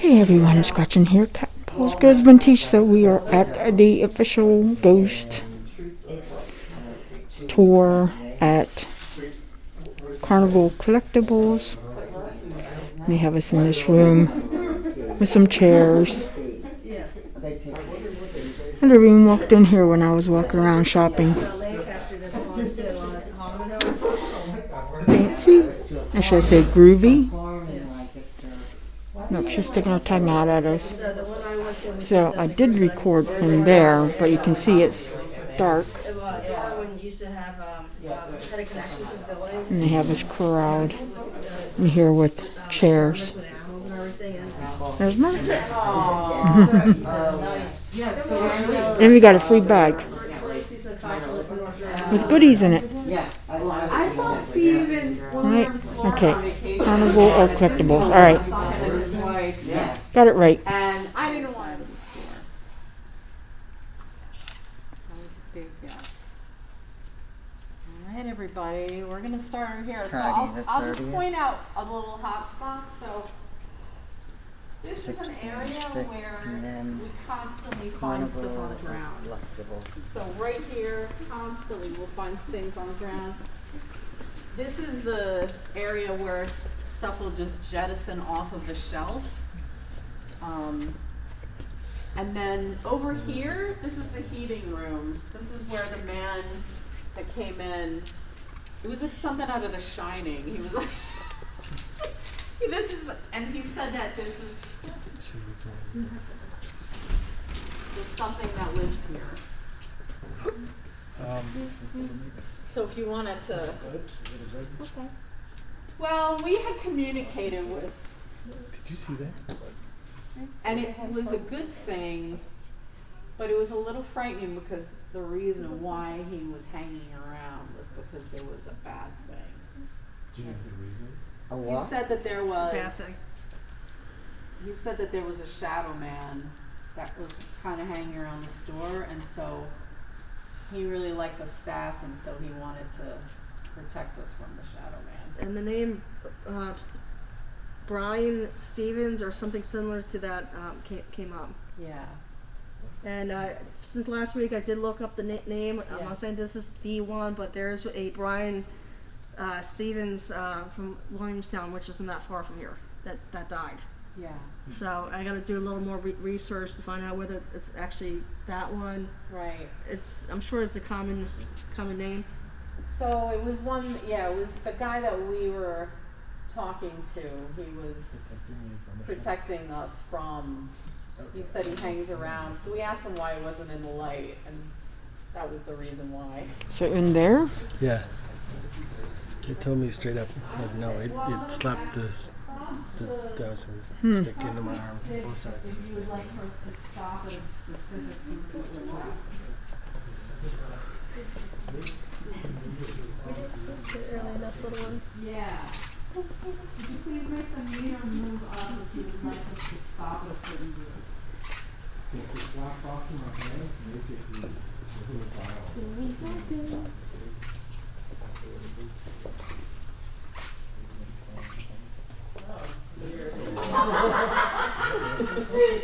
Hey everyone, it's Gretchen here, Catnpaws Goods Vintage. So we are at the official ghost tour at Carnival Collectibles. They have us in this room with some chairs. And the room walked in here when I was walking around shopping. Fancy? I should say groovy. Look, she's sticking her tongue out at us. So I did record in there, but you can see it's dark. And they have this crowd in here with chairs. There's mine. And we got a free bag with goodies in it. I saw Steven. Right. Okay. Carnival of Collectibles. All right. Got it right. And I didn't want him in the store. That was a big yes. All right, everybody. We're going to start over here. So I'll just point out a little hot spot. So this is an area where we constantly find stuff on the ground. So right here, constantly we'll find things on the ground. This is the area where stuff will just jettison off of the shelf. And then over here, this is the heating room. This is where the man that came in, it was like something out of The Shining. He was like, this is, and he said that this is, there's something that lives here. So if you wanted to, okay. Well, we had communicated with. Did you see that? And it was a good thing, but it was a little frightening because the reason why he was hanging around was because there was a bad thing. Do you know the reason? He said that there was bad thing. He said that there was a shadow man that was kind of hanging around the store, and so he really liked the staff, and so he wanted to protect us from the shadow man. And the name Brian Stevens or something similar to that came up. Yeah. And since last week, I did look up the name. I'm Yeah. not saying this is the one, but there's a Brian Stevens from Williamstown, which isn't that far from here, that died. Yeah. So I got to do a little more research to find out whether it's actually that one. Right. I'm sure it's a common name. So it was one, yeah, it was the guy that we were talking to. He was protecting us from, he said he hangs around. So we asked him why he wasn't in the light, and that was the reason why. So in there? Yeah. He told me straight up, no, it slapped the dozens stick into my arm, both sides. If you would like for us to stop at a specific Early enough little one. Yeah. Could you please make the meter move up if you would like us to stop at a certain group?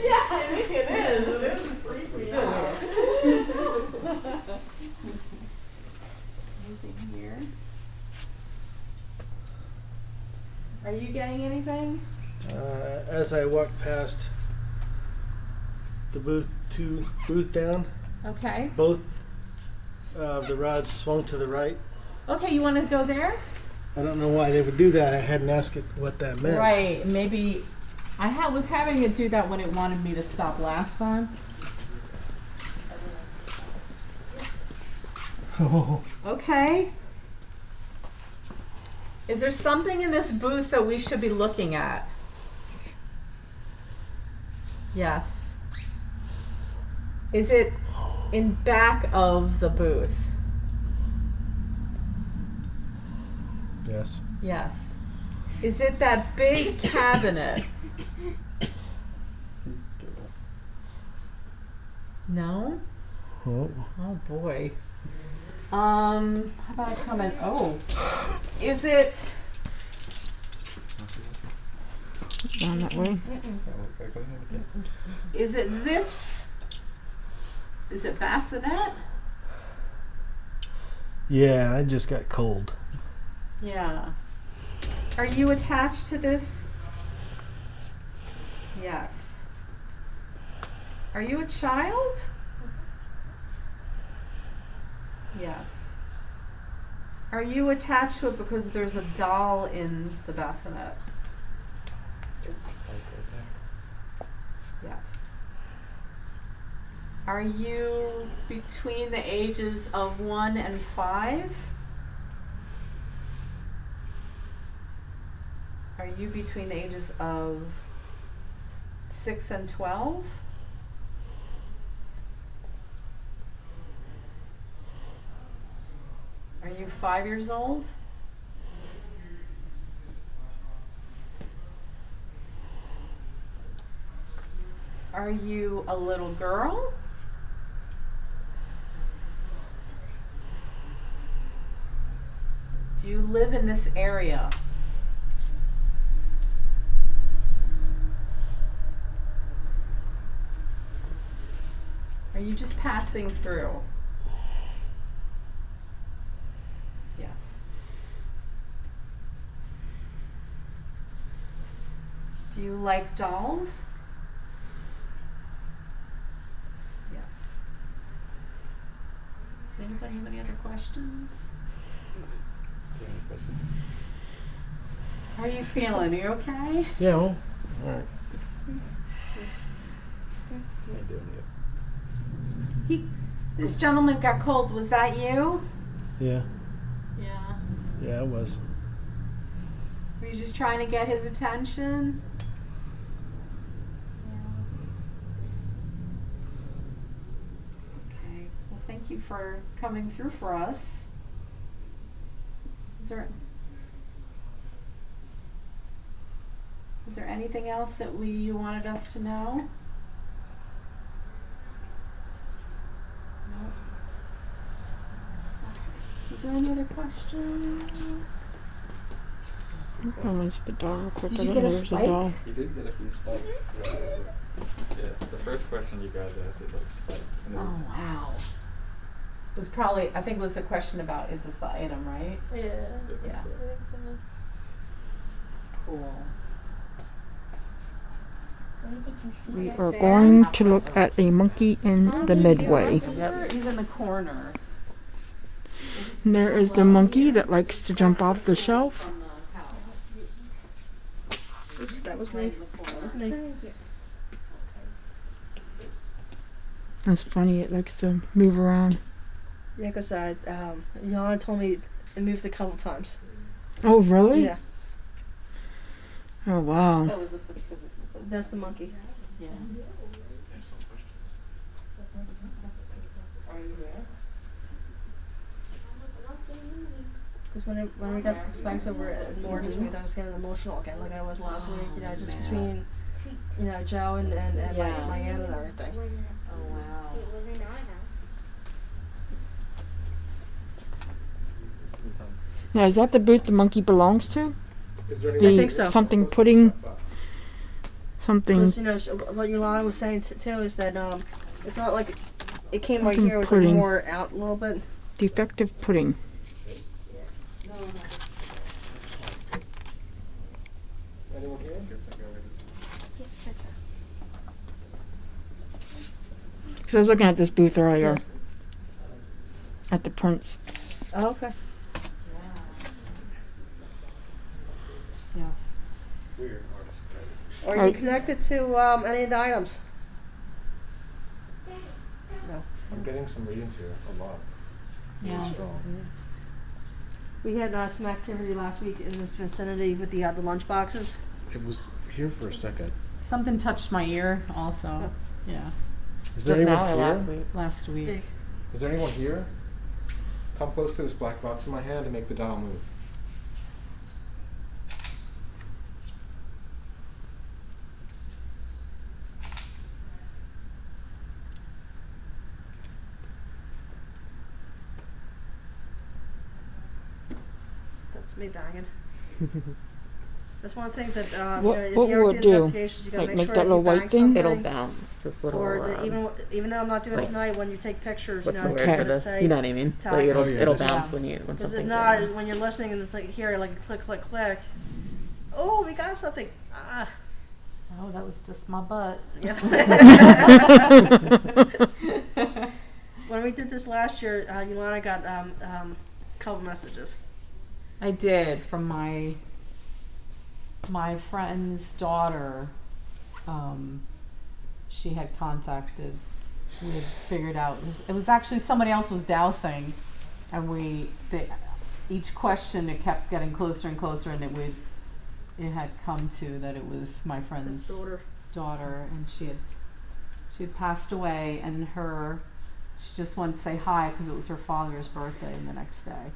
Yeah, I think it is. It is freaky out. Anything here? Are you getting anything? As I walked past the two booths down, Okay. both of the rods swung to the right. Okay, you want to go there? I don't know why they would do that. I hadn't asked it what that meant. Right. Maybe I was having it do that when it wanted me to stop last time. Oh. Okay. Is there something in this booth that we should be looking at? Yes. Is it in back of the booth? Yes. Yes. Is it that big cabinet? No? Oh. Oh boy. How about I come in? Oh. Is it down that way. Is it this? Is it bassinet? Yeah, I just got cold. Yeah. Are you attached to this? Yes. Are you a child? Yes. Are you attached to it because there's a doll in the bassinet? Yes. Are you between the ages of 1 and 5? Are you between the ages of 6 and 12? Are you 5 years old? Are you a little girl? Do you live in this area? Are you just passing through? Yes. Do you like dolls? Yes. Does anybody have any other questions? How are you feeling? Are you okay? Yeah, well, all right. This gentleman got cold. Was that you? Yeah, Yeah. yeah, it was. Were you just trying to get his attention? Yeah. Okay. Well, thank you for coming through for us. Is there anything else that you wanted us to know? No. Okay. Is there any other questions? I'll launch the doll real quick. Did I you don't get know a there's a spike? doll. You did get a few spikes. Yeah, the first question you guys asked, it looked spiked. And it was, Oh wow. It was probably, I think it was a question about, is this the item, right? I think Yeah. so. That's cool. We are going to look at a monkey in the midway. He's in the corner. And there is the monkey that likes to jump off the shelf. From the house. Oops, that was Right me. in the corner. That was me. It's funny, it likes to move around. Yeah, because Yana told me it moves a couple times. Oh, really? Yeah, Oh, wow. Oh, is this the, that's the monkey. yeah. Are you there? Because when we got some spikes over it, more just made I was getting emotional again, like I was last week. You know, just between, you know, Joe and Yeah. my aunt and everything. Oh wow. Now, is that the booth the monkey belongs to? Is The I think so. something pudding, something Because you know what Yolanda was saying too is that it's not like it came right Something here. It was like pudding. more out a little bit. defective pudding. Anyone here? Because I was looking at this booth earlier. At the Prince. Oh, okay. Yes. Weird artist. Are you Right. connected to any of the items? No. I'm getting some readings here, a lot. Yeah. We had some activity last week in this vicinity with the lunch boxes. It was here for a second. Something touched my ear also. Yeah. Is there Just anyone now or here? last week? Last week. Big. Is there anyone here? Come close to this black box in my hand and make the dial move. That's me banging. That's one thing that What- if what you ever will do it do? investigations, you gotta Like make make sure that you little white bang thing? something. It'll bounce this little. Or that even though I'm not doing it Like- tonight, when you take pictures, What's you the know, word you for gotta this? say. You know what I mean? type. Like it'll Oh, yeah, it'll this- bounce when Because if something. not, when you're listening and it's like here, like click, click, click. Oh, we got something. Ah. Oh, that was just my butt. Yeah. When we did this last year, Yolanda got a couple messages. I did from my friend's daughter. She had contacted. We had figured out it was actually somebody else was dousing, and each question it kept getting closer and closer, and it had come to that it was my friend's His daughter, and she had passed away, and she just wanted to say hi because it was her father's birthday the next day.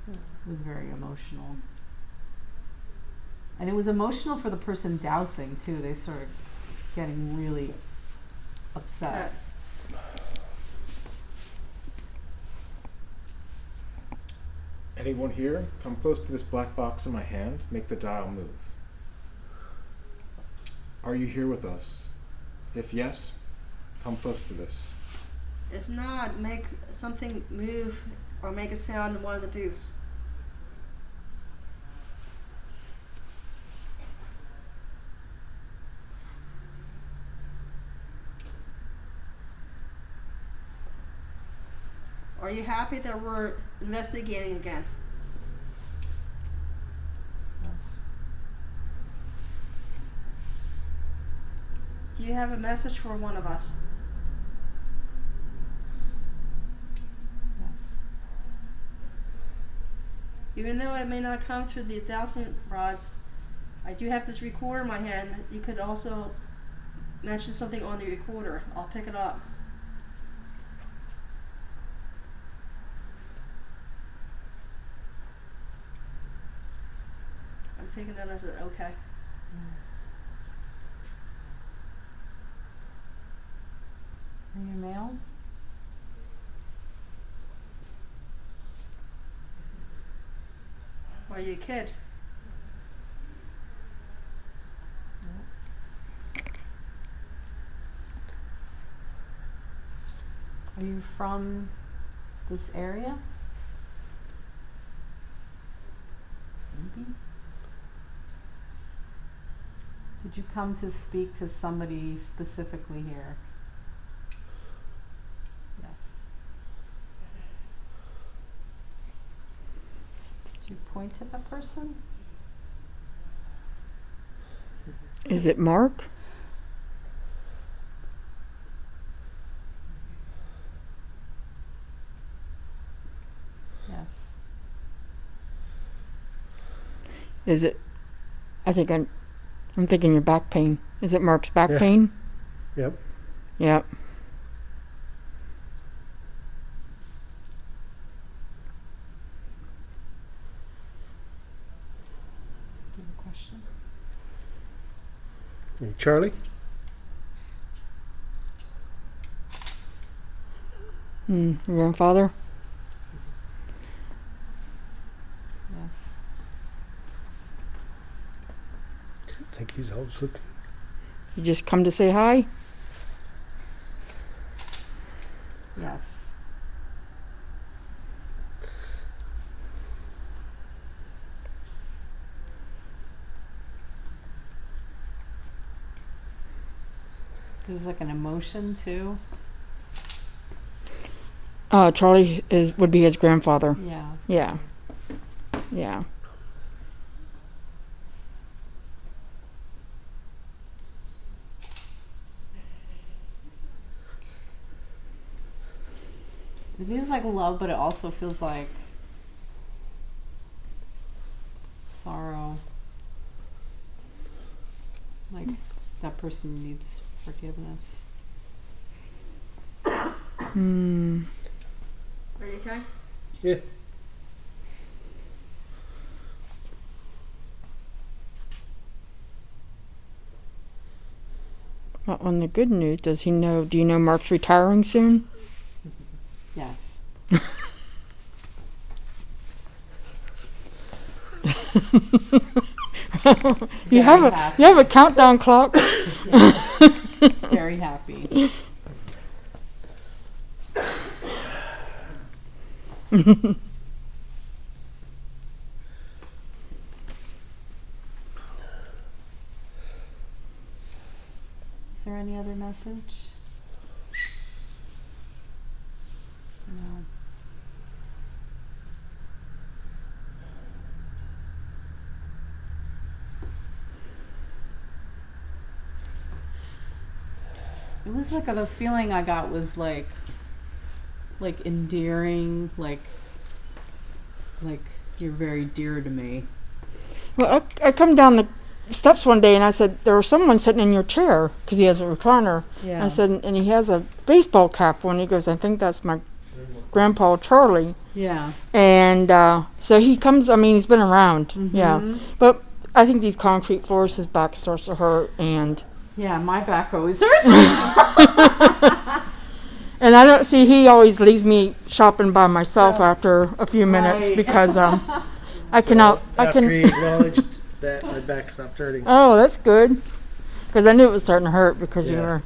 It was very emotional. And it was emotional for the person dousing too. They started getting really upset. Anyone here? Come close to this black box in my hand. Make the dial move. Are you here with us? If yes, come close to this. If not, make something move or make a sound in one of the booths. Are you happy that we're investigating again? Yes. Do you have a message for one of us? Yes. Even though it may not come through the 1,000 rods, I do have this recorder in my hand. You could also mention something on the recorder. I'll pick it up. I'm taking that as an okay. Are you male? Are you a kid? Are you from this area? Maybe. Did you come to speak to somebody specifically here? Yes. Did you point to that person? Is it Mark? Yes. Is it? I think I'm thinking your back pain. Is it Mark's back Yeah. pain? Yep. Yep. Do you have a question? You Charlie? Your grandfather? Yes. I think he's always looking. You just come to say hi? Yes. There's like an emotion too. Charlie would be his grandfather. Yeah. Yeah. Yeah. It feels like love, but it also feels like sorrow. Like that person needs forgiveness. Hmm. Are you okay? Yeah. Well, on the good news, do you know Mark's retiring soon? Yes. You happy. have a countdown clock. Very happy. Is there any other message? No. It was like the feeling I got was like endearing, like you're very dear to me. Well, I come down the steps one day and I said, there was someone sitting in your chair because he has a recliner. Yeah. I said, and he has a baseball cap on. He goes, I think that's my grandpa Charlie. Yeah. And so he comes, I mean, he's been around. Yeah. But I think these concrete floors, his back starts to hurt. And Yeah, my back always hurts. and I don't see, he always leaves me shopping by myself after a few minutes Right. because I can. After he acknowledged that, my back stopped hurting. Oh, that's good. Because I knew it was starting to hurt because you Yeah. were